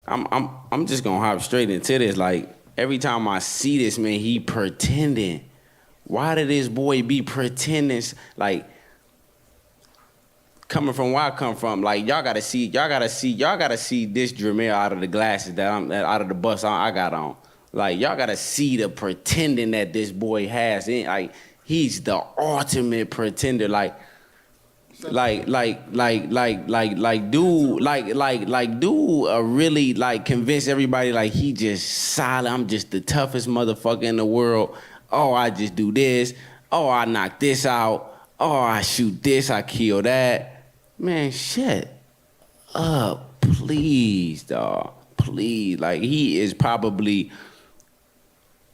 I'm just gonna hop straight into this. Like every time I see this man, he pretending. Why did this boy be pretending? Like coming from where I come from, like y'all gotta see this Romero out of the glasses that out of the bus I got on. Like y'all gotta see the pretending that this boy has. Like he's the ultimate pretender. Like dude really like convince everybody like he just solid. I'm just the toughest motherfucker in the world. Oh, I just do this. Oh, I knock this out. Oh, I shoot this. I kill that. Man, shut up, please, dog. Please. Like he is probably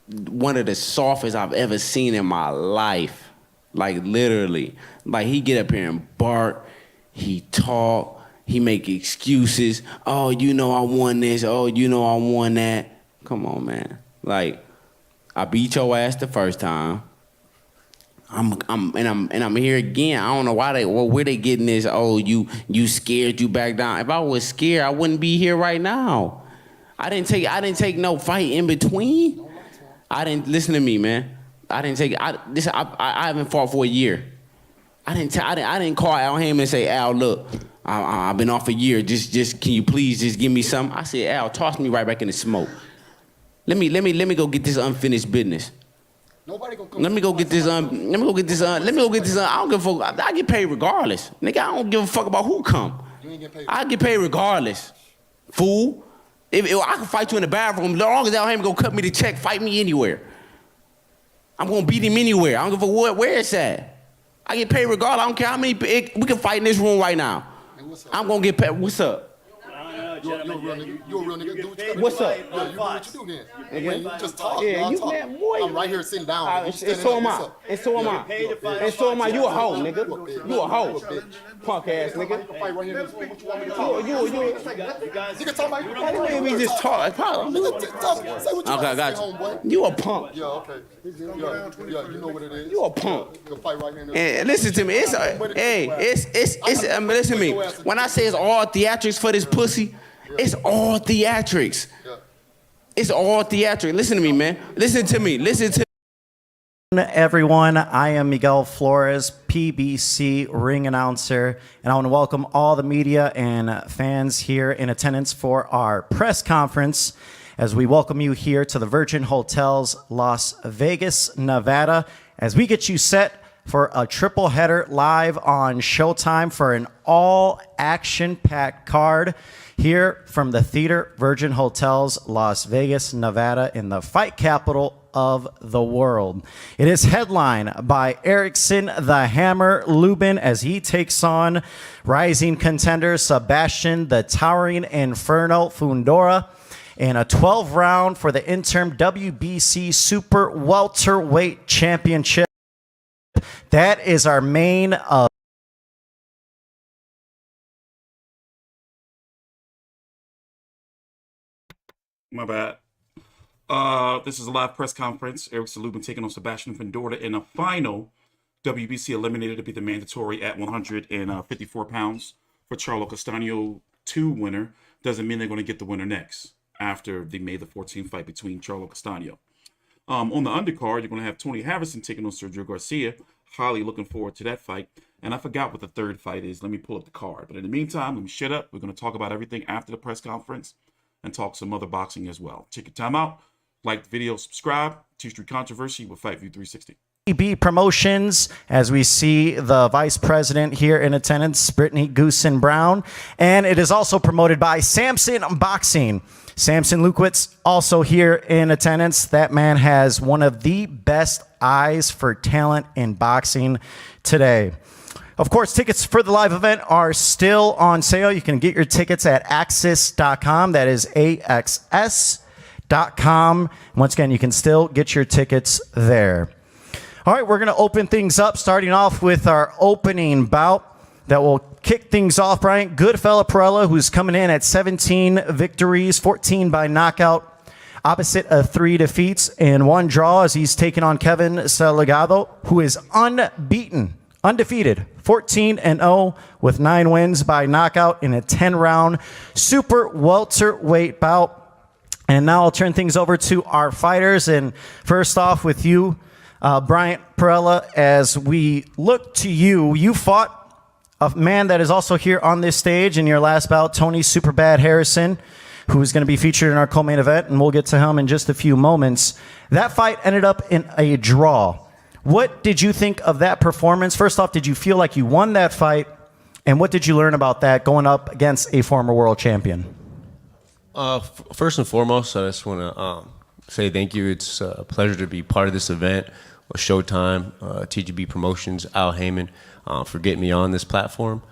one of the softest I've ever seen in my life. Like literally. Like he get up here and bark, he talk, he make excuses. Oh, you know I won this. Oh, you know I won that. Come on, man. Like I beat your ass the first time. I'm here again. I don't know where they getting this. Oh, you scared, you back down. If I was scared, I wouldn't be here right now. I didn't take no fight in between. I didn't listen to me, man. I haven't fought for a year. I didn't call Al Hammond and say, Al, look, I've been off a year. Just can you please just give me something? I said, Al, toss me right back in the smoke. Let me go get this unfinished business. Nobody gonna come. Let me go get this. I don't give a fuck. I get paid regardless, nigga. I don't give a fuck about who come. You ain't get paid. I get paid regardless, fool. If I can fight you in the bathroom, as long as Al Hammond gonna cut me the check, fight me anywhere. I'm gonna beat him anywhere. I don't give a fuck where it's at. I get paid regardless. I don't care how many. We can fight in this room right now. Hey, what's up? I'm gonna get paid. What's up? You're a real nigga. You're a real nigga. Do what you gotta What's do. up? Yeah, you do what you do then. You just talk. Yeah, you talk. man, boy. I'm right here sitting down. And so am I. And so am I. And so am I. You a hoe, nigga. You a hoe. Punk ass nigga. You can fight right here in this room. What you want me to talk? You can talk about your Why you me just talk? Say what you Okay, I got you. You a punk. Yeah, okay. Yeah, you know what it is. You a punk. You can fight right here in this And listen to me. Listen to me. When I say it's all theatrics for this pussy, it's all theatrics. It's all theatrics. Listen to me, man. Listen to me. Everyone, I am Miguel Flores, PBC ring announcer, and I want to welcome all the media and fans here in attendance for our press conference as we welcome you here to the Virgin Hotels, Las Vegas, Nevada, as we get you set for a triple header live on Showtime for an all action-packed card here from the Theater Virgin Hotels, Las Vegas, Nevada, in the fight capital of the world. It is headlined by Erickson the Hammer Lubin as he takes on rising contender Sebastian the Towering Inferno Fundora in a 12-round for the interim WBC Super Welterweight Championship. That is our main My bad. This is a live press conference. Erickson Lubin taking on Sebastian Fundora in a final WBC eliminator to be the mandatory at 154 pounds for Charlo Castaño 2 winner. Doesn't mean they're going to get the winner next after the May the 14th fight between Charlo Castaño. On the undercard, you're going to have Tony Harrison taking on Sergio Garcia. Highly looking forward to that fight. And I forgot what the third fight is. Let me pull up the card. But in the meantime, let me shut up. We're going to talk about everything after the press conference and talk some other boxing as well. Take your time out. Like the video, subscribe. T Street Controversy with Fight View 360. B Promotions, as we see the vice president here in attendance, Brittany Goosen Brown. And it is also promoted by Samson Boxing. Samson Lukowitz also here in attendance. That man has one of the best eyes for talent in boxing today. Of course, tickets for the live event are still on sale. You can get your tickets at axis.com. That is AXS.com. Once again, you can still get your tickets there. All right, we're going to open things up, starting off with our opening bout that will kick things off, Brian. Goodfella Perella, who's coming in at 17 victories, 14 by knockout, opposite of 3 defeats and 1 draw, as he's taking on Kevin Salgado, who is unbeaten undefeated, 14-0 with 9 wins by knockout in a 10-round super welterweight bout. And now I'll turn things over to our fighters. And first off with you, Bryant Perella, as we look to you, you fought a man that is also here on this stage in your last bout, Tony Superbad Harrison, who is going to be featured in our co-main event, and we'll get to him in just a few moments. That fight ended up in a draw. What did you think of that performance? First off, did you feel like you won that fight? And what did you learn about that going up against a former world champion? First and foremost, I just want to say thank you. It's a pleasure to be part of this event with Showtime, TGB Promotions, Al Heyman, for getting me on this platform.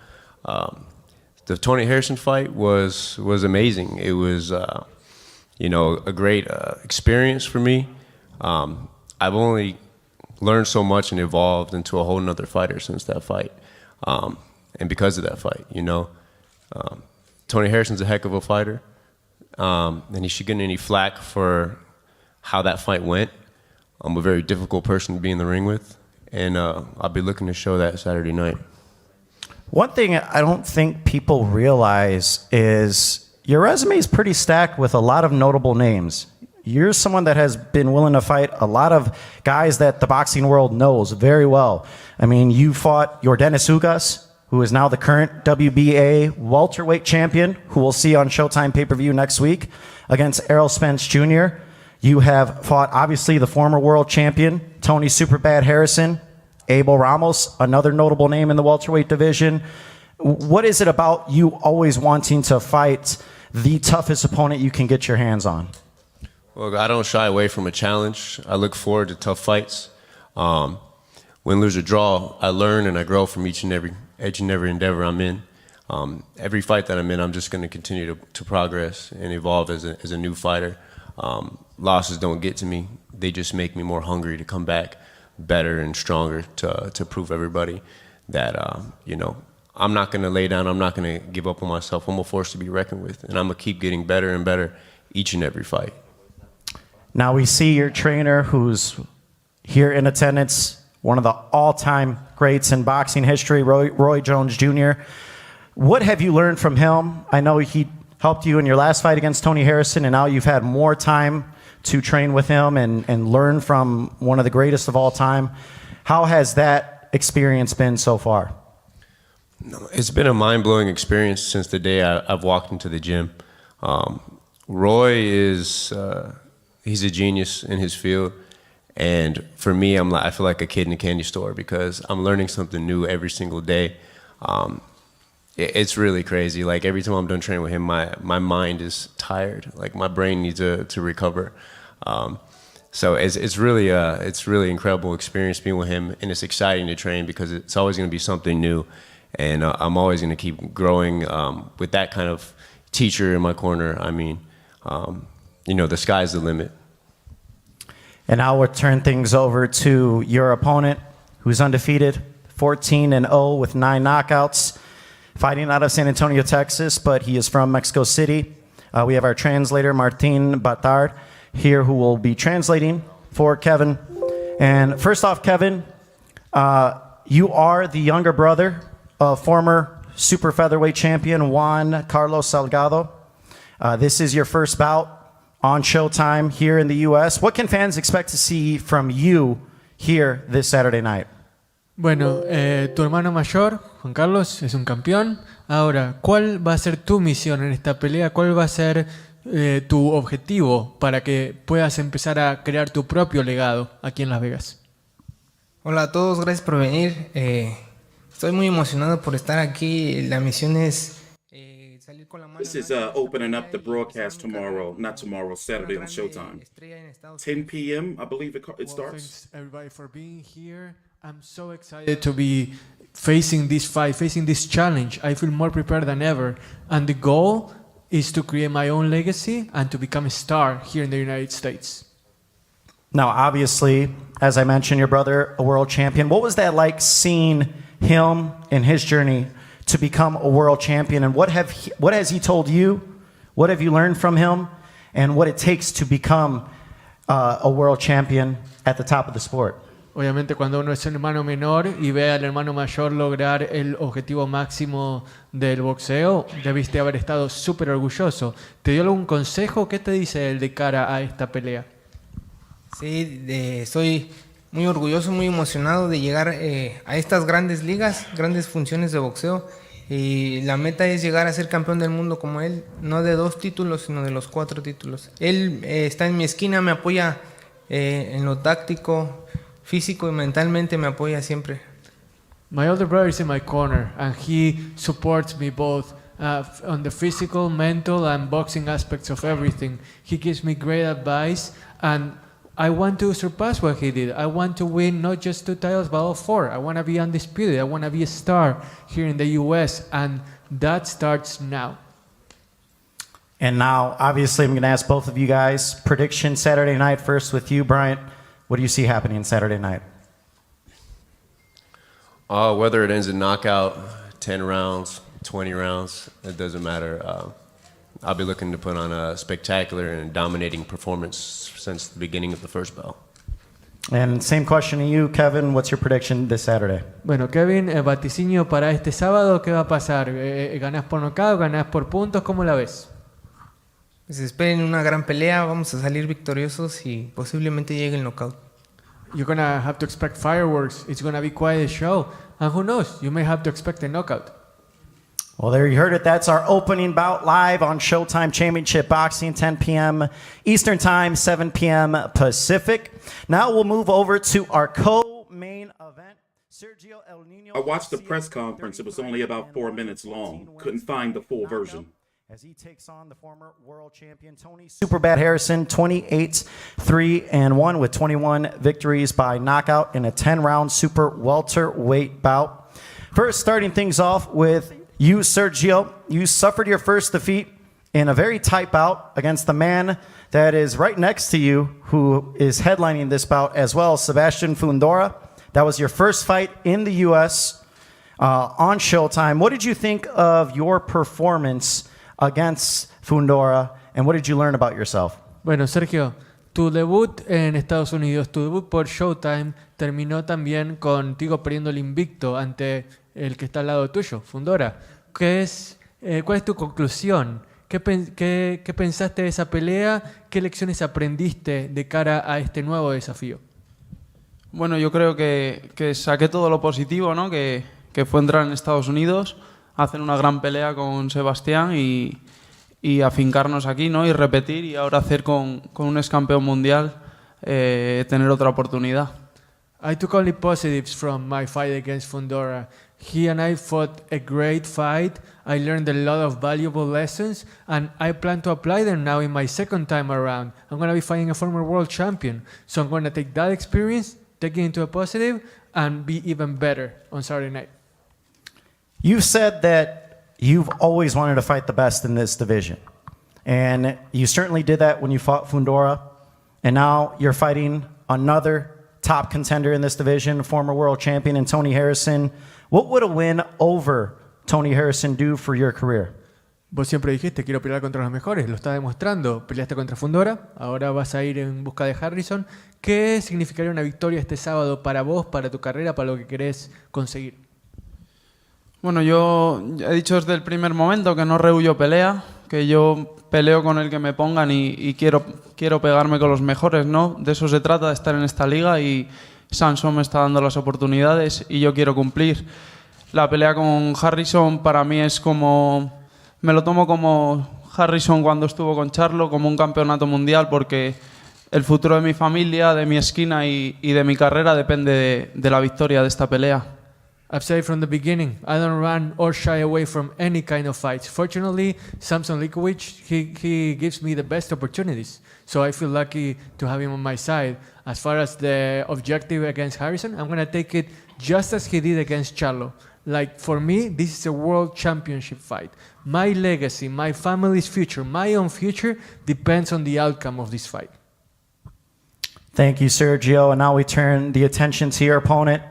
The Tony Harrison fight was amazing. It was, a great experience for me. I've only learned so much and evolved into a whole nother fighter since that fight, and because of that fight, Tony Harrison's a heck of a fighter. And he should get any flack for how that fight went. I'm a very difficult person to be in the ring with, and I'll be looking to show that Saturday night. One thing I don't think people realize is your resume is pretty stacked with a lot of notable names. You're someone that has been willing to fight a lot of guys that the boxing world knows very well. I mean, you fought Yordenis Ugas, who is now the current WBA welterweight champion, who we'll see on Showtime pay-per-view next week, against Errol Spence Jr. You have fought, obviously, the former world champion, Tony Superbad Harrison, Abel Ramos, another notable name in the welterweight division. What is it about you always wanting to fight the toughest opponent you can get your hands on? Well, I don't shy away from a challenge. I look forward to tough fights. Win, lose, or draw, I learn and I grow from each and every endeavor I'm in. Every fight that I'm in, I'm just going to continue to progress and evolve as a new fighter. Losses don't get to me. They just make me more hungry to come back better and stronger to prove everybody that, I'm not going to lay down. I'm not going to give up on myself. I'm a force to be reckoned with, and I'm going to keep getting better and better each and every fight. Now we see your trainer, who's here in attendance, one of the all-time greats in boxing history, Roy Jones Jr. What have you learned from him? I know he helped you in your last fight against Tony Harrison, and now you've had more time to train with him and learn from one of the greatest of all time. How has that experience been so far? It's been a mind-blowing experience since the day I've walked into the gym. Roy is he's a genius in his field. And for me, I feel like a kid in a candy store because I'm learning something new every single day. It's really crazy. Like every time I'm done training with him, my mind is tired. Like my brain needs to recover. So it's really incredible experience being with him, and it's exciting to train because it's always going to be something new, and I'm always going to keep growing with that kind of teacher in my corner. I mean, the sky's the limit. And now we'll turn things over to your opponent, who's undefeated, 14-0 with 9 knockouts, fighting out of San Antonio, Texas, but he is from Mexico City. We have our translator, Martin Batard, here, who will be translating for Kevin. And first off, Kevin, you are the younger brother of former super featherweight champion Juan Carlos Salgado. This is your first bout on Showtime here in the U.S. What can fans expect to see from you here this Saturday night? Bueno, tu hermano mayor, Juan Carlos, es un campeón. Ahora, ¿cuál va a ser tu misión en esta pelea? ¿Cuál va a ser tu objetivo para que puedas empezar a crear tu propio legado aquí en Las Vegas? Hola a todos, gracias por venir. Estoy muy emocionado por estar aquí. La misión es salir con la mano. This is opening up the broadcast Saturday on Showtime. 10 p.m. I believe it starts. Thanks everybody for being here. I'm so excited to be facing this fight, facing this challenge. I feel more prepared than ever. And the goal is to create my own legacy and to become a star here in the United States. Now, obviously, as I mentioned, your brother, a world champion. What was that like seeing him in his journey to become a world champion? And what has he told you? What have you learned from him? And what it takes to become a world champion at the top of the sport? Obviamente cuando uno es un hermano menor y ve al hermano mayor lograr el objetivo máximo del boxeo, debiste haber estado súper orgulloso. ¿Te dio algún consejo? ¿Qué te dice él de cara a esta pelea? Sí, estoy muy orgulloso, muy emocionado de llegar a estas grandes ligas, grandes funciones de boxeo. Y la meta es llegar a ser campeón del mundo como él, no de 2 títulos, sino de los 4 títulos. Él está en mi esquina, me apoya en lo táctico, físico y mentalmente me apoya siempre. My older brother is in my corner and he supports me both on the physical, mental and boxing aspects of everything. He gives me great advice and I want to surpass what he did. I want to win not just 2 titles but all 4. I want to be undisputed. I want to be a star here in the US and that starts now. And now, obviously, I'm going to ask both of you guys prediction Saturday night. First with you, Bryant. What do you see happening Saturday night? Whether it ends in knockout, 10 rounds, 20 rounds, it doesn't matter. I'll be looking to put on a spectacular and dominating performance since the beginning of the first bell. And same question to you, Kevin. What's your prediction this Saturday? Bueno, Kevin, vaticinio para este sábado, ¿qué va a pasar? ¿Ganás por nocaut? ¿Ganás por puntos? ¿Cómo la ves? Pues esperen una gran pelea, vamos a salir victoriosos y posiblemente llegue el knockout. You're gonna have to expect fireworks. It's gonna be quite a show. And who knows? You may have to expect a knockout. Well, there you heard it. That's our opening bout live on Showtime Championship Boxing, 10 p.m. Eastern Time, 7 p.m. Pacific. Now we'll move over to our co-main event. Sergio El Nino. I watched the press conference. It was only about 4 minutes long. Couldn't find the full version. As he takes on the former world champion Tony Superbad Harrison, 28-3-1 with 21 victories by knockout in a 10-round super welterweight bout. First, starting things off with you, Sergio. You suffered your first defeat in a very tight bout against the man that is right next to you, who is headlining this bout as well, Sebastian Fundora. That was your first fight in the U.S. On Showtime. What did you think of your performance against Fundora, and what did you learn about yourself? Bueno, Sergio, tu debut en Estados Unidos, tu debut por Showtime, terminó también contigo perdiendo el invicto ante el que está al lado tuyo, Fundora. ¿Cuál es tu conclusión? ¿Qué pensaste de esa pelea? ¿Qué lecciones aprendiste de cara a este nuevo desafío? Bueno, yo creo que saqué todo lo positivo, ¿no? Que fue entrar en Estados Unidos, hacer una gran pelea con Sebastián y afincarnos aquí, ¿no? Y repetir y ahora hacer con un ex campeón mundial tener otra oportunidad. I took only positives from my fight against Fundora. He and I fought a great fight. I learned a lot of valuable lessons and I plan to apply them now in my second time around. I'm going to be fighting a former world champion. So I'm going to take that experience, take it into a positive and be even better on Saturday night. You've said that you've always wanted to fight the best in this division. And you certainly did that when you fought Fundora. And now you're fighting another top contender in this division, former world champion and Tony Harrison. What would a win over Tony Harrison do for your career? Vos siempre dijiste, quiero pelear contra los mejores. Lo está demostrando. Peleaste contra Fundora. Ahora vas a ir en busca de Harrison. ¿Qué significaría una victoria este sábado para vos, para tu carrera, para lo que querés conseguir? Bueno, yo he dicho desde el primer momento que no rehuyo pelea, que yo peleo con el que me pongan y quiero pegarme con los mejores, ¿no? De eso se trata, de estar en esta liga y Samson me está dando las oportunidades y yo quiero cumplir. La pelea con Harrison para mí es como... Me lo tomo como Harrison cuando estuvo con Charlo, como un campeonato mundial, porque el futuro de mi familia, de mi esquina y de mi carrera depende de la victoria de esta pelea. I've said it from the beginning, I don't run or shy away from any kind of fights. Fortunately, Samson Likovic, he gives me the best opportunities. So I feel lucky to have him on my side. As far as the objective against Harrison, I'm going to take it just as he did against Charlo. Like, for me, this is a world championship fight. My legacy, my family's future, my own future depends on the outcome of this fight. Thank you, Sergio. And now we turn the attention to your opponent.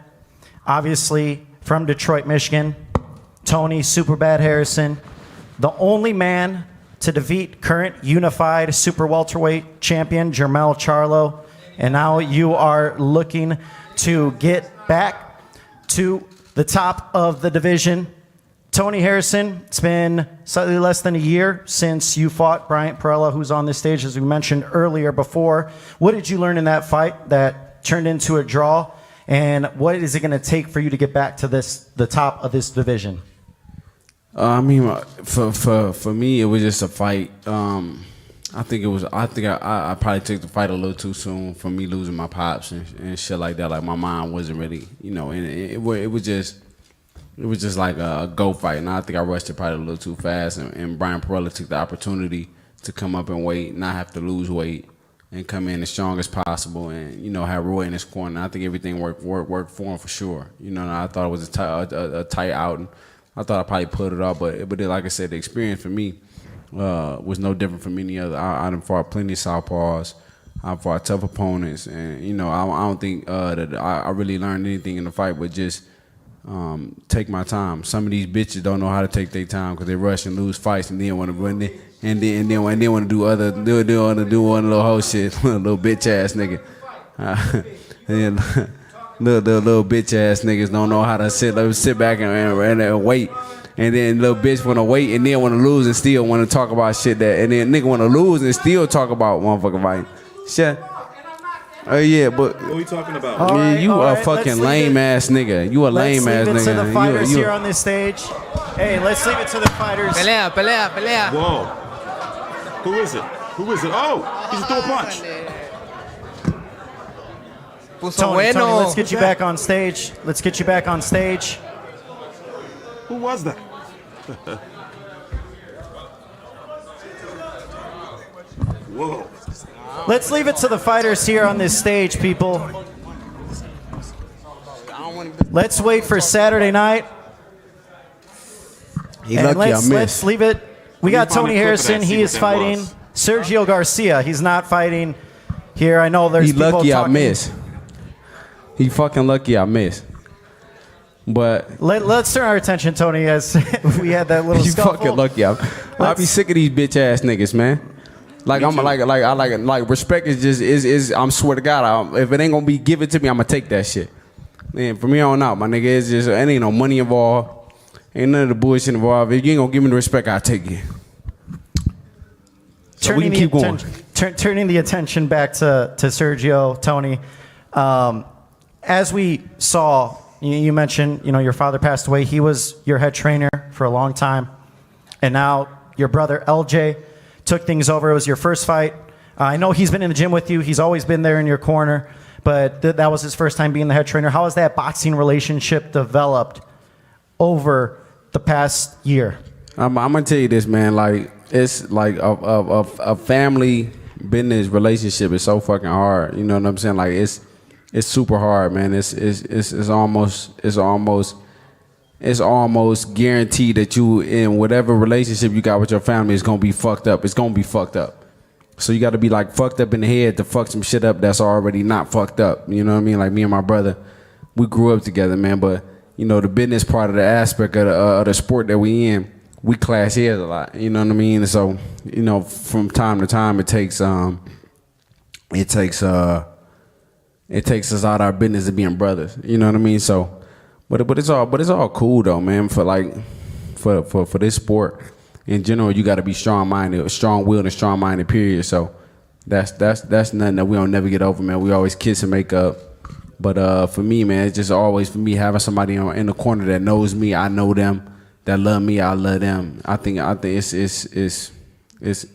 Obviously, from Detroit, Michigan, Tony Superbad Harrison, the only man to defeat current unified super welterweight champion Jermell Charlo. and now you are looking to get back to the top of the division. Tony Harrison, it's been slightly less than a year since you fought Bryant Perella, who's on this stage, as we mentioned earlier before. What did you learn in that fight that turned into a draw? And what is it going to take for you to get back to the top of this division? I mean, for me, it was just a fight. I think I probably took the fight a little too soon for me losing my pops and shit like that. Like my mind wasn't really, and it was just like a go fight. And I think I rushed it probably a little too fast. And Brian Perella took the opportunity to come up and weight, not have to lose weight, and come in as strong as possible. And have Roy in his corner. And I think everything worked for him for sure. And I thought it was a tight outing. I thought I probably put it up, but like I said, the experience for me was no different from any other. I done fought plenty of southpaws. I fought tough opponents, and I don't think that I really learned anything in the fight, but just take my time. Some of these bitches don't know how to take their time because they rush and lose fights, and then want to run it, and then want to do one little whole shit, little bitch ass nigga. And little bitch ass niggas don't know how to sit back and wait. And then little bitch want to wait and then want to lose and still want to talk about shit and then nigga want to lose and still talk about motherfucking fight. Shit. Oh yeah, but What are we talking about? All you right, a fucking lame ass nigga. You a lame ass Let's leave it nigga. to the fighters You here on this stage. Hey, let's leave it to the fighters. Pelea, pelea, pelea. Whoa. Who is it? Oh, he just threw a punch. Puso Tony, bueno. let's get you back on stage. Let's get you back on stage. Who was that? Whoa. Let's leave it to the fighters here on this stage, people. Let's wait for Saturday night. He And lucky I let's missed. leave it. We got find Tony a clip of that, Harrison. see He what is that fighting was. Sergio Garcia. He's not fighting here. I know there's He people lucky I talking. missed. He fucking lucky I missed. But Let's turn our attention, Tony, as we had that little you scuffle. fucking lucky. I be sick of these bitch ass niggas, man. Like Me I'm too. like respect is just I'm swear to God, if it ain't gonna be given to me, I'ma take that shit. Man, from here on out, my nigga, it's just it ain't no money involved, ain't none of the bullshit involved. If you ain't gonna give me the respect, I'll take it. So we can keep going. Turning the attention back to Sergio, Tony. As we saw, you mentioned, your father passed away. He was your head trainer for a long time, and now your brother LJ took things over. It was your first fight. I know he's been in the gym with you. He's always been there in your corner, but that was his first time being the head trainer. How has that boxing relationship developed over the past year? I'm gonna tell you this, man. Like it's like a family business relationship is so fucking hard. You know what I'm saying? Like it's super hard, man. It's almost guaranteed that you in whatever relationship you got with your family is gonna be fucked up. It's gonna be fucked up. So you got to be like fucked up in the head to fuck some shit up that's already not fucked up. You know what I mean? Like me and my brother, we grew up together, man. But the business part of the aspect of the sport that we in, we clash heads a lot. You know what I mean? So from time to time, it takes us out of our business of being brothers. You know what I mean? So, but it's all cool though, man. For this sport in general, you got to be strong-minded, strong-willed, and strong-minded. Period. So that's nothing that we don't never get over, man. We always kiss and make up. But for me, man, it's just always for me having somebody in the corner that knows me, I know them, that love me, I love them. I think it's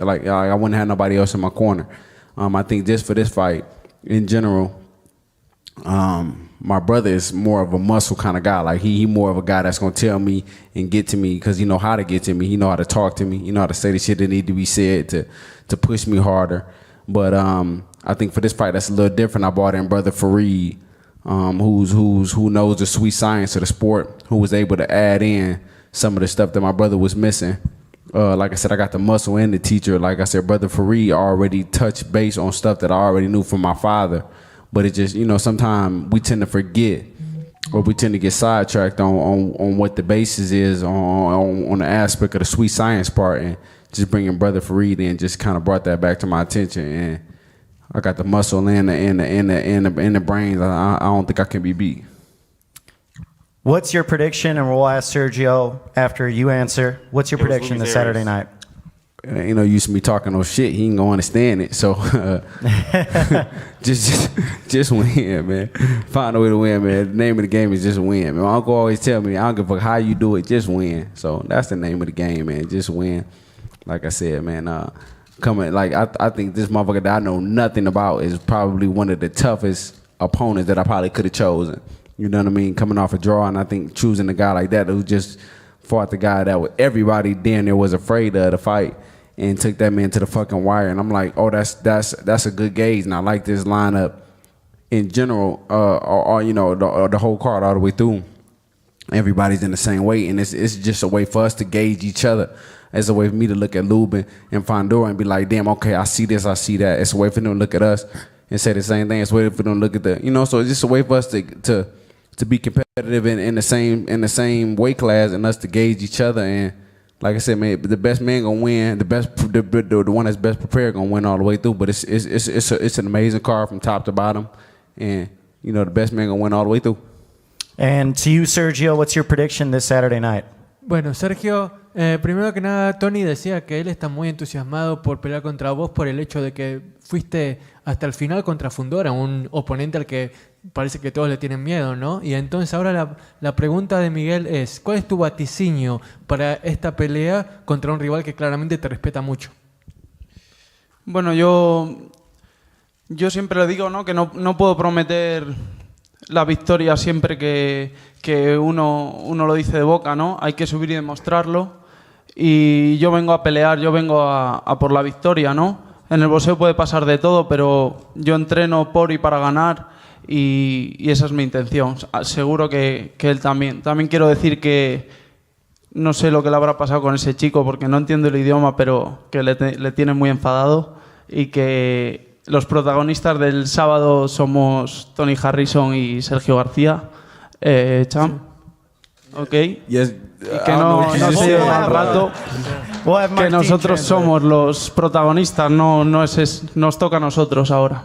like I wouldn't have nobody else in my corner. I think just for this fight in general. My brother is more of a muscle kind of guy. Like he more of a guy that's gonna tell me and get to me because he know how to get to me. He know how to talk to me. He know how to say the shit that need to be said to push me harder. But I think for this fight that's a little different. I brought in brother Fareed, who knows the sweet science of the sport, who was able to add in some of the stuff that my brother was missing. Like I said, I got the muscle and the teacher. Like I said, brother Fareed already touched base on stuff that I already knew from my father. But it just, sometimes we tend to forget or we tend to get sidetracked on what the basis is on the aspect of the sweet science part. And just bringing Brother Fareed in just kind of brought that back to my attention. I got the muscle and the brains. I don't think I can be beat. What's your prediction? And we'll ask Sergio after you answer. What's your It was prediction Luis this Saturday Arias. night? You know, used to me talking no shit. He ain't gonna understand it. So just win, man. Find a way to win, man. The name of the game is just win. Man. My uncle always tell me, I don't give a fuck how you do it, just win. So that's the name of the game, man. Just win. Like I said, man. Coming, like I think this motherfucker that I know nothing about is probably one of the toughest opponents that I probably could have chosen. You know what I mean? Coming off a draw, and I think choosing a guy like that who just fought the guy that everybody damn near was afraid of to fight, and took that man to the fucking wire. And I'm like, oh, that's a good gauge. And I like this lineup in general, or you know, the whole card all the way through. Everybody's in the same weight, and it's just a way for us to gauge each other. It's a way for me to look at Lubin and Fundora and be like, damn, okay, I see this, I see that. It's a way for them to look at us and say the same thing. It's a way for them to look at the, you know, so it's just a way for us to be competitive in the same weight class, and us to gauge each other. And like I said, man, the best man gonna win. The one that's best prepared gonna win all the way through. But it's an amazing card from top to bottom, and you know the best man gonna win all the way through. And to you, Sergio, what's your prediction this Saturday night? Bueno, Sergio, primero que nada, Tony decía que él está muy entusiasmado por pelear contra vos por el hecho de que fuiste hasta el final contra Fundora, un oponente al que parece que todos le tienen miedo, ¿no? Y entonces ahora la pregunta de Miguel es, ¿cuál es tu vaticinio para esta pelea contra un rival que claramente te respeta mucho? Bueno, yo siempre le digo, ¿no? Que no puedo prometer la victoria siempre que uno lo dice de boca, ¿no? Hay que subir y demostrarlo. Y yo vengo a pelear, yo vengo a por la victoria, ¿no? En el boxeo puede pasar de todo, pero yo entreno por y para ganar, y esa es mi intención. Seguro que él también. También quiero decir que no sé lo que le habrá pasado con ese chico porque no entiendo el idioma, pero que le tiene muy enfadado, y que los protagonistas del sábado somos Tony Harrison y Sergio García. Cham. Ok. Yes. Y que no se lleve mal rato. Que nosotros somos los protagonistas, nos toca a nosotros ahora.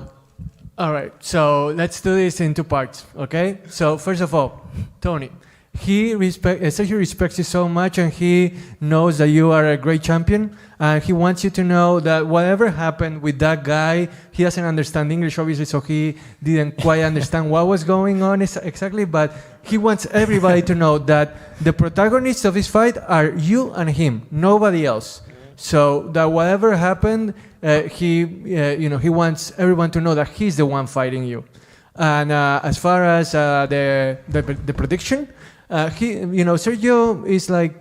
All right, so let's do this in two parts, okay? So first of all, Tony, Sergio respects you so much, and he knows that you are a great champion, and he wants you to know that whatever happened with that guy, he doesn't understand English, obviously, so he didn't quite understand what was going on exactly, but he wants everybody to know that the protagonists of this fight are you and him, nobody else. So that whatever happened, he wants everyone to know that he's the one fighting you. And as far as the prediction, Sergio is like,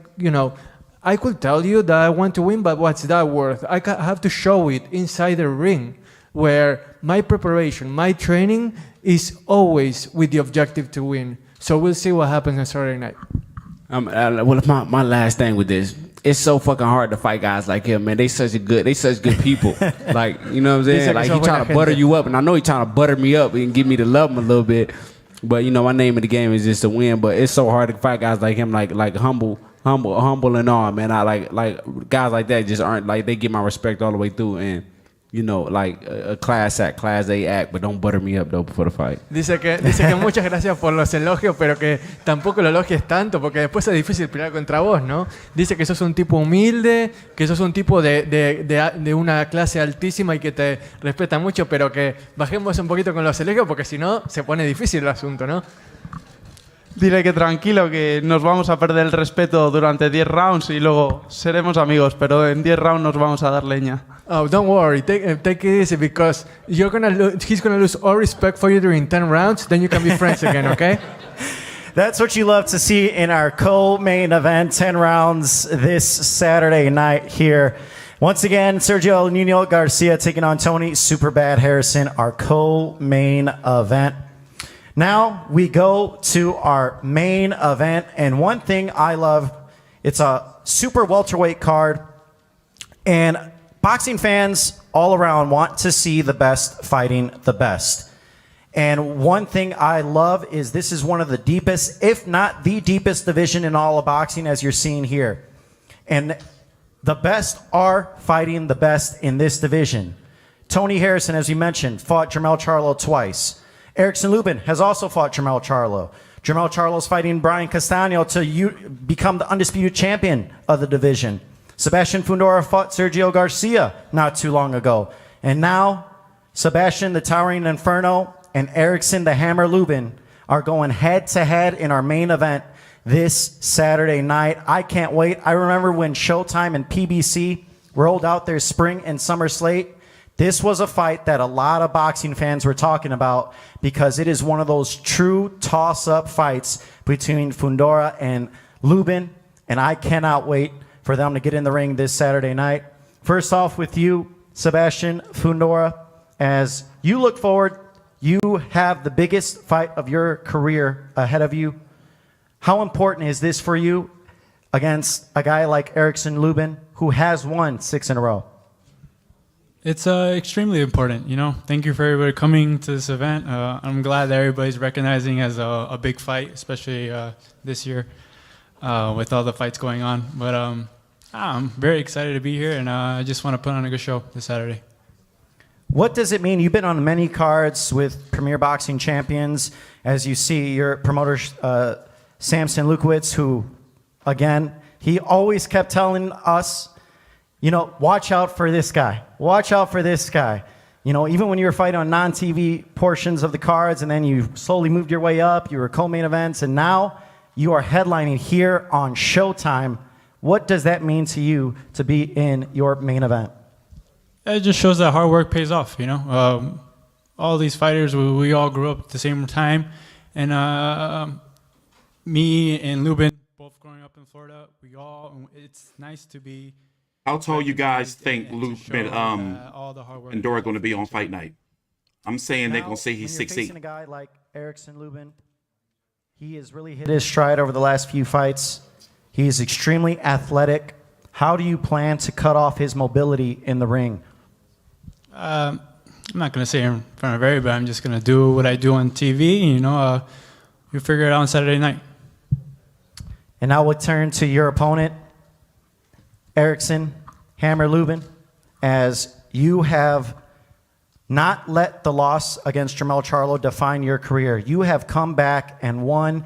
I could tell you that I want to win, but what's that worth? I have to show it inside the ring, where my preparation, my training is always with the objective to win. So we'll see what happens on Saturday night. Well, my last thing with this, it's so fucking hard to fight guys like him, man. They such good people. Like, you know what I'm saying? Like, he trying to butter you up, and I know he trying to butter me up and give me to love him a little bit. But, my name of the game is just to win. But it's so hard to fight guys like him, like humble and all, man. I like guys like that just aren't, like, they get my respect all the way through. And, like a class A act, but don't butter me up, though, before the fight. Dice que muchas gracias por los elogios, pero que tampoco lo elogies tanto, porque después es difícil pelear contra vos, ¿no? Dice que sos un tipo humilde, que sos un tipo de una clase altísima y que te respeta mucho, pero que bajemos un poquito con los elogios, porque si no, se pone difícil el asunto, ¿no? Dile que tranquilo, que nos vamos a perder el respeto durante 10 rounds y luego seremos amigos, pero en 10 rounds nos vamos a dar leña. Oh, don't worry. Take it easy, because he's gonna lose all respect for you during 10 rounds. Then you can be friends again, okay? That's what you love to see in our co-main event, 10 rounds this Saturday night here. Once again, Sergio El Niño Garcia taking on Tony Superbad Harrison, our co-main event. Now we go to our main event, and one thing I love, it's a super welterweight card, and boxing fans all around want to see the best fighting the best. And one thing I love is this is one of the deepest, if not the deepest division in all of boxing, as you're seeing here. And the best are fighting the best in this division. Tony Harrison, as you mentioned, fought Jermell Charlo twice. Erickson Lubin has also fought Jermell Charlo. Jermell Charlo's fighting Brian Castano to become the undisputed champion of the division. Sebastian Fundora fought Sergio Garcia not too long ago. And now, Sebastian the Towering Inferno and Erickson the Hammer Lubin are going head-to-head in our main event this Saturday night. I can't wait. I remember when Showtime and PBC rolled out their spring and summer slate. This was a fight that a lot of boxing fans were talking about because it is one of those true toss-up fights between Fundora and Lubin, and I cannot wait for them to get in the ring this Saturday night. First off with you, Sebastian Fundora, as you look forward, you have the biggest fight of your career ahead of you. How important is this for you against a guy like Erickson Lubin, who has won 6 in a row? It's extremely important, you know. Thank you for everybody coming to this event. I'm glad that everybody's recognizing as a big fight, especially this year with all the fights going on. But I'm very excited to be here, and I just want to put on a good show this Saturday. What does it mean? You've been on many cards with Premier Boxing Champions. As you see, your promoter, Samson Lukowitz, who, again, he always kept telling us, you know, watch out for this guy. Watch out for this guy. You know, even when you were fighting on non-TV portions of the cards and then you slowly moved your way up, you were co-main events, and now you are headlining here on Showtime. What does that mean to you to be in your main event? It just shows that hard work pays off, you know. All these fighters, we all grew up at the same time. And me and Lubin, both growing up in Florida, it's nice to be... How tall you guys think Lubin and Dora going to be on fight night? I'm saying they're going to say he's 6'8". Facing a guy like Erickson Lubin, he has really hit his stride over the last few fights. He is extremely athletic. How do you plan to cut off his mobility in the ring? I'm not going to say in front of everybody. I'm just going to do what I do on TV. You know, you figure it out on Saturday night. And now we'll turn to your opponent, Erickson Hammer Lubin, as you have not let the loss against Jermell Charlo define your career. You have come back and won,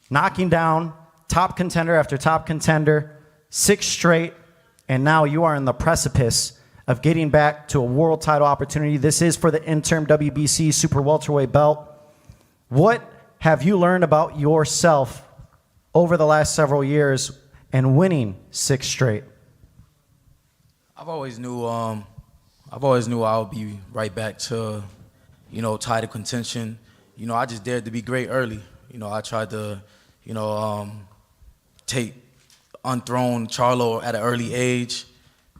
knocking down top contender after top contender, 6 straight, and now you are in the precipice of getting back to a world title opportunity. This is for the interim WBC super welterweight belt. What have you learned about yourself over the last several years and winning 6 straight? I've always knew I would be right back to, you know, title contention. You know, I just dared to be great early. You know, I tried to, you know, unthrown Charlo at an early age.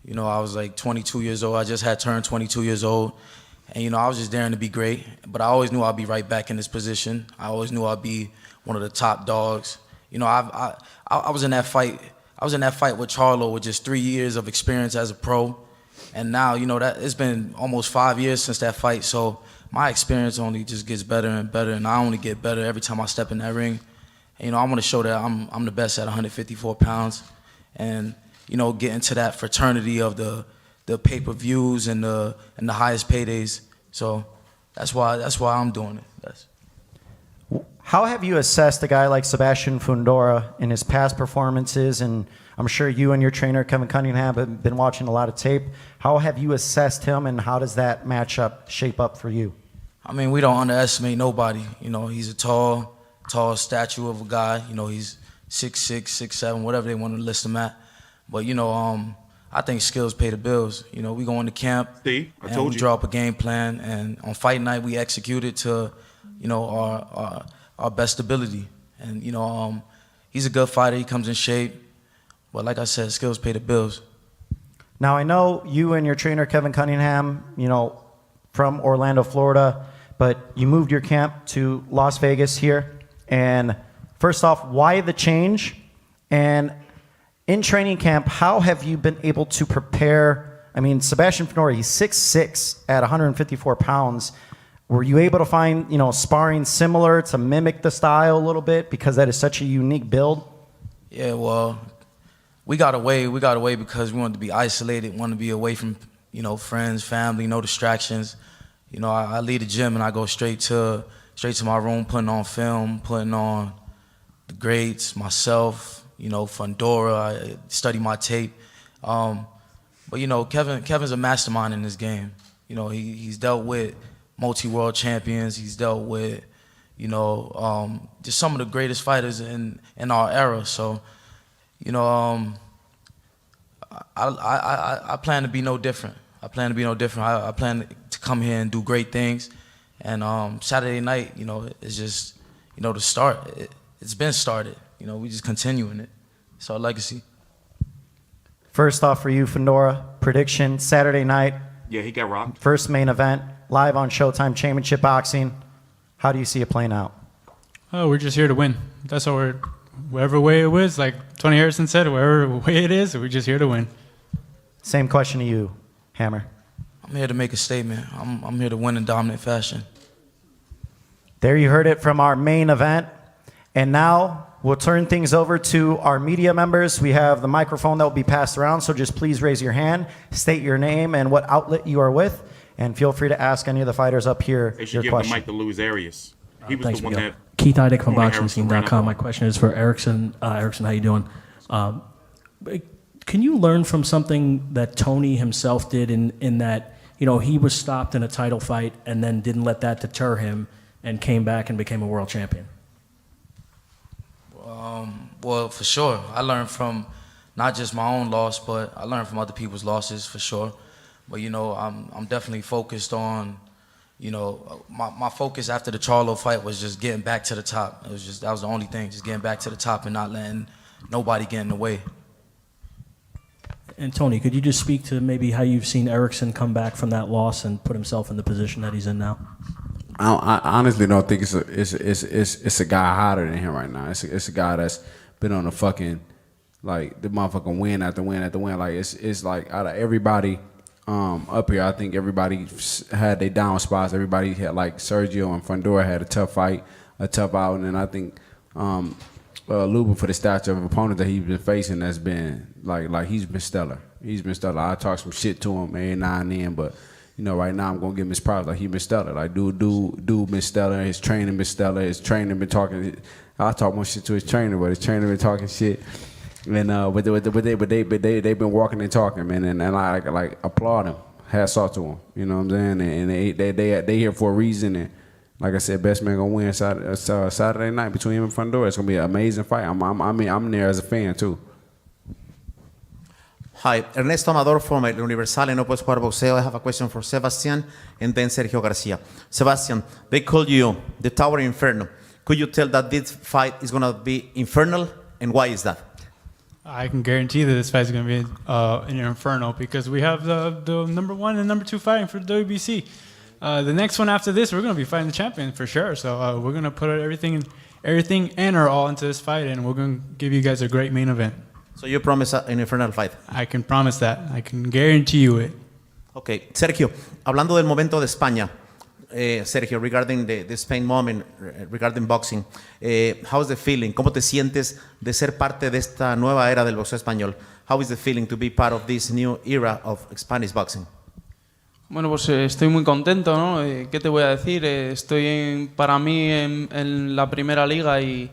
You know, I was like 22 years old. I just had turned 22 years old. And, you know, I was just daring to be great. But I always knew I'd be right back in this position. I always knew I'd be one of the top dogs. You know, I was in that fight. I was in that fight with Charlo with just 3 years of experience as a pro. And now, you know, that it's been almost 5 years since that fight. So my experience only just gets better and better. And I only get better every time I step in that ring. And, you know, I want to show that I'm the best at 154 pounds. And, you know, get into that fraternity of the pay-per-views and the highest paydays. So that's why I'm doing it. How have you assessed a guy like Sebastian Fundora in his past performances? And I'm sure you and your trainer, Kevin Cunningham, have been watching a lot of tape. How have you assessed him, and how does that matchup shape up for you? I mean, we don't underestimate nobody. You know, he's a tall statue of a guy. You know, he's 6'6", 6'7", whatever they want to list him at. But, you know, I think skills pay the bills. You know, we go into camp and we draw up a game plan, and on fight night we execute it to, you know, our best ability. And, you know, he's a good fighter. He comes in shape. But like I said, skills pay the bills. Now, I know you and your trainer, Kevin Cunningham, you know, from Orlando, Florida, but you moved your camp to Las Vegas here. And first off, why the change? And in training camp, how have you been able to prepare? I mean, Sebastian Fundora, he's 6'6" at 154 pounds. Were you able to find, you know, sparring similar to mimic the style a little bit because that is such a unique build? Yeah, well, we got away because we wanted to be isolated, wanted to be away from, you know, friends, family, no distractions. You know, I leave the gym and I go straight to my room, putting on film, putting on the greats, myself, you know, Fundora. I study my tape. But you know, Kevin's a mastermind in this game. You know, he's dealt with multi-world champions. He's dealt with, you know, just some of the greatest fighters in our era. So, you know, I plan to be no different. I plan to come here and do great things. And Saturday night, you know, it's just, you know, the start. It's been started. You know, we just continuing it. It's our legacy. First off for you, Fundora, prediction, Saturday night. Yeah, he got rocked. First main event, live on Showtime Championship Boxing. How do you see it playing out? Oh, we're just here to win. That's all we're, whatever way it was, like Tony Harrison said, whatever way it is, we're just here to win. Same question to you, Hammer. I'm here to make a statement. I'm here to win in dominant fashion. There you heard it from our main event. And now we'll turn things over to our media members. We have the microphone that will be passed around, so just please raise your hand, state your name and what outlet you are with, and feel free to ask any of the fighters up here They should your give question. the mic to Lewis Arias. He was Thanks, the one Miguel. that... Keith Heidick from Harrison ran BoxingScene.com. up My on. question is for Erickson. Erickson, how you doing? Can you learn from something that Tony himself did in that, you know, he was stopped in a title fight and then didn't let that deter him and came back and became a world champion? Well, for sure. I learned from not just my own loss, but I learned from other people's losses, for sure. But, you know, I'm definitely focused on, you know, my focus after the Charlo fight was just getting back to the top. It was just, that was the only thing, just getting back to the top and not letting nobody get in the way. And Tony, could you just speak to maybe how you've seen Erickson come back from that loss and put himself in the position that he's in now? I honestly don't think it's a guy hotter than him right now. It's a guy that's been on a fucking, like, the motherfucking win after win after win. Like, it's like out of everybody up here, I think everybody had their down spots. Everybody had, like, Sergio and Fundora had a tough fight, a tough outing, and I think Lubin, for the stature of opponent that he's been facing, has been like he's been stellar. He's been stellar. I talk some shit to him every now and then, but you know, right now I'm gonna give him his props. Like, he been stellar. Like, dude been stellar. His training been stellar. His trainer been talking. I talk more shit to his trainer, but his trainer been talking shit. And but they been walking and talking, man. And I like applaud him. Hats off to him. You know what I'm saying? And they here for a reason. And like I said, best man gonna win Saturday night between him and Fundora. It's gonna be an amazing fight. I'm there as a fan too. Hi, Ernesto Amador from El Universal and Opus Jugar Boxeo. I have a question for Sebastian and then Sergio Garcia. Sebastian, they call you the Tower Inferno. Could you tell that this fight is going to be infernal, and why is that? I can guarantee that this fight is going to be an inferno because we have the number 1 and number 2 fighting for the WBC. The next one after this, we're going to be fighting the champion for sure. So we're going to put everything and our all into this fight, and we're going to give you guys a great main event. So you promise an infernal fight? I can promise that. I can guarantee you it. Okay, Sergio, hablando del momento de España, Sergio, regarding the Spain moment, regarding boxing, how's the feeling? ¿Cómo te sientes de ser parte de esta nueva era del boxeo español? How is the feeling to be part of this new era of Spanish boxing? Bueno, pues estoy muy contento, ¿no? ¿Qué te voy a decir? Estoy para mí en la primera liga y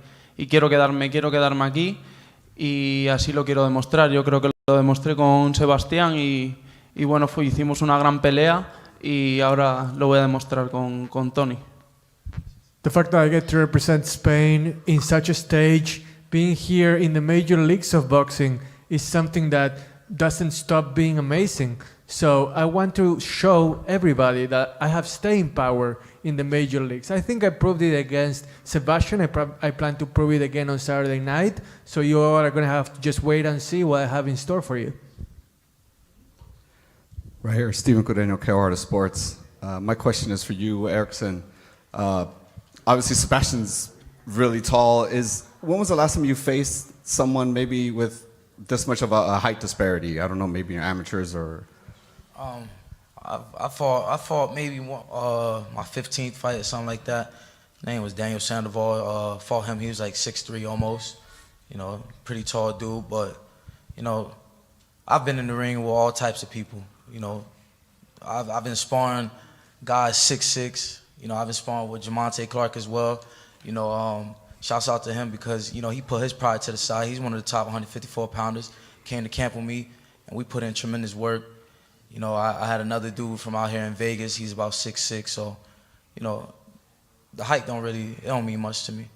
quiero quedarme aquí y así lo quiero demostrar. Yo creo que lo demostré con Sebastián y bueno, hicimos una gran pelea y ahora lo voy a demostrar con Tony. The fact that I get to represent Spain in such a stage, being here in the major leagues of boxing, is something that doesn't stop being amazing. So I want to show everybody that I have staying power in the major leagues. I think I proved it against Sebastian. I plan to prove it again on Saturday night. So you all are going to have to just wait and see what I have in store for you. Right here, Stephen Cordeño, Carolina Sports. My question is for you, Erickson. Obviously, Sebastian's really tall. When was the last time you faced someone maybe with this much of a height disparity? I don't know, maybe amateurs or... I fought maybe my 15th fight or something like that. His name was Daniel Sandoval. Fought him, he was like 6'3" almost. You know, pretty tall dude, but, you know, I've been in the ring with all types of people. You know, I've been sparring guys 6'6". You know, I've been sparring with Jamonte Clark as well. You know, shouts out to him because, you know, he put his pride to the side. He's one of the top 154 pounders. Came to camp with me, and we put in tremendous work. You know, I had another dude from out here in Vegas. He's about 6'6", so, you know, the height don't mean much to me.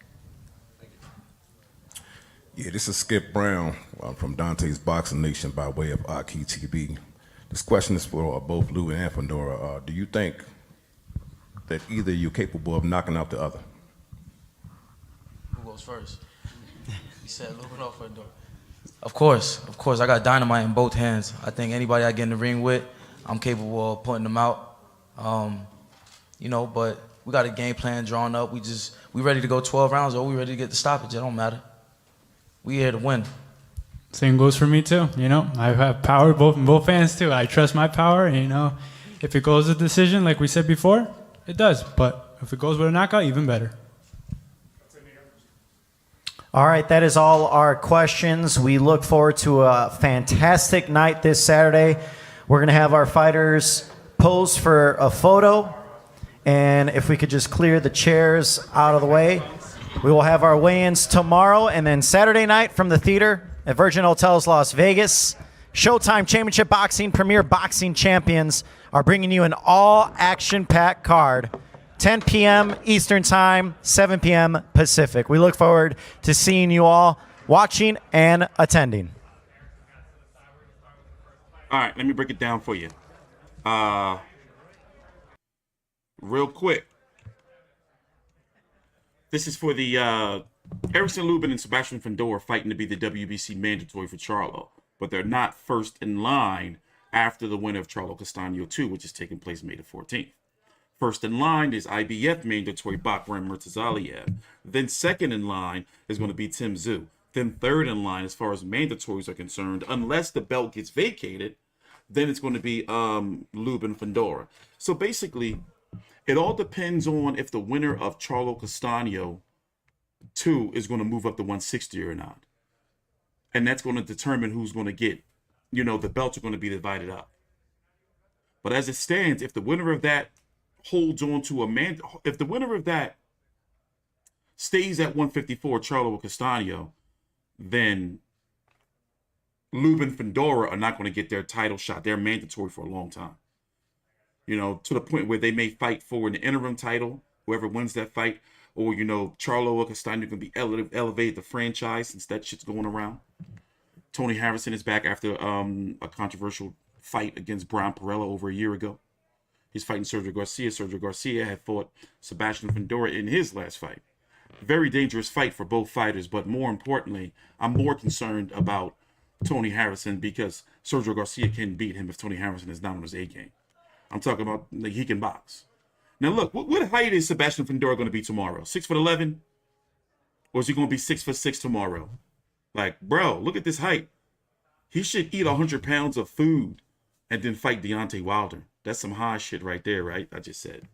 Yeah, this is Skip Brown from Dante's Boxing Nation by way of Aki TV. This question is for both Lubin and Fundora. Do you think that either you're capable of knocking out the other? Who goes first? He said Lubin or Fundora. Of course. I got dynamite in both hands. I think anybody I get in the ring with, I'm capable of putting them out. You know, but we got a game plan drawn up. We ready to go 12 rounds, or we ready to get the stoppage. It don't matter. We here to win. Same goes for me too. You know, I have power in both hands too. I trust my power. And, you know, if it goes a decision, like we said before, it does. But if it goes with a knockout, even better. All right, that is all our questions. We look forward to a fantastic night this Saturday. We're going to have our fighters pose for a photo. And if we could just clear the chairs out of the way. We will have our weigh-ins tomorrow, and then Saturday night from the theater at Virgin Hotels Las Vegas. Showtime Championship Boxing, Premier Boxing Champions are bringing you an all-action-packed card. 10 p.m. Eastern Time, 7 p.m. Pacific. We look forward to seeing you all watching and attending. All right, let me break it down for you. Real quick. This is for the Harrison, Lubin, and Sebastian Fundora fighting to be the WBC mandatory for Charlo, but they're not first in line after the winner of Charlo Castaño 2, which is taking place May the 14th. First in line is IBF mandatory Bakram Murtazaliev. Then second in line is going to be Tim Tszyu. Then third in line, as far as mandatories are concerned, unless the belt gets vacated, then it's going to be Lubin Fundora. So basically, it all depends on if the winner of Charlo Castaño 2 is going to move up to 160 or not. And that's going to determine who's going to get, you know, the belts are going to be divided up. But as it stands, if the winner of that holds on to if the winner of that stays at 154, Charlo Castaño, then Lubin Fundora are not going to get their title shot. They're mandatory for a long time. You know, to the point where they may fight for an interim title, whoever wins that fight, or, you know, Charlo or Castaño can be elevated the franchise since that shit's going around. Tony Harrison is back after a controversial fight against Brian Perella over a year ago. He's fighting Sergio Garcia. Sergio Garcia had fought Sebastian Fundora in his last fight. Very dangerous fight for both fighters, but more importantly, I'm more concerned about Tony Harrison because Sergio Garcia can beat him if Tony Harrison is not on his A game. I'm talking about like he can box. Now look, what height is Sebastian Fundora going to be tomorrow? 6'11", or is he going to be 6'6" tomorrow? Like, bro, look at this height. He should eat 100 pounds of food and then fight Deontay Wilder. That's some high shit right there, right? I just said.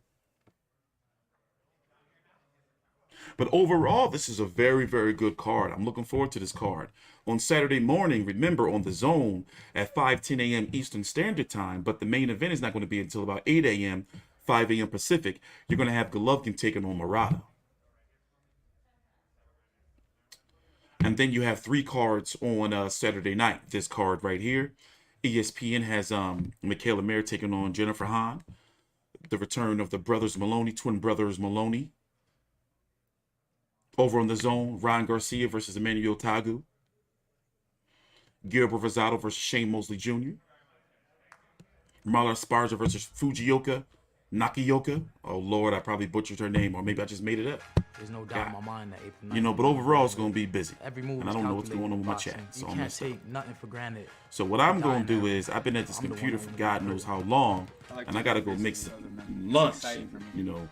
But overall, this is a very, very good card. I'm looking forward to this card. On Saturday morning, remember, on the Zone at 5:10 a.m. Eastern Standard Time, but the main event is not going to be until about 8 a.m., 5 a.m. Pacific. You're going to have Golovkin taking on Murata. And then you have 3 cards on Saturday night. This card right here. ESPN has Michaela Mayer taking on Jennifer Hahn. The return of the brothers Maloney, twin brothers Maloney. Over on the Zone, Ryan Garcia versus Emmanuel Tagu. Gilbert Rosado versus Shane Mosley Jr. Marla Esparza versus Fujioka Nakioka. Oh, Lord, I probably butchered her name, or maybe I just made it up. There's no doubt in my mind that April 9th. You know, but overall, it's going to be busy. Every move and I don't know what's going on with my chat. So you can't take nothing for granted. So what I'm going to do is, I've been at this computer for God knows how long, and I got to go make some lunch, you know,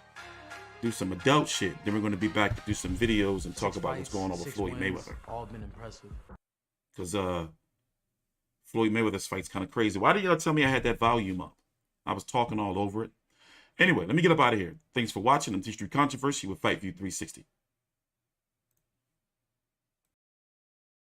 do some adult shit. Then we're going to be back to do some videos and talk about what's going on with Floyd Mayweather. All been impressive. Because Floyd Mayweather's fight's kind of crazy. Why did y'all tell me I had that volume up? I was talking all over it. Anyway, let me get up out of here. Thanks for watching. I'm T Street Controversy with Fight View 360.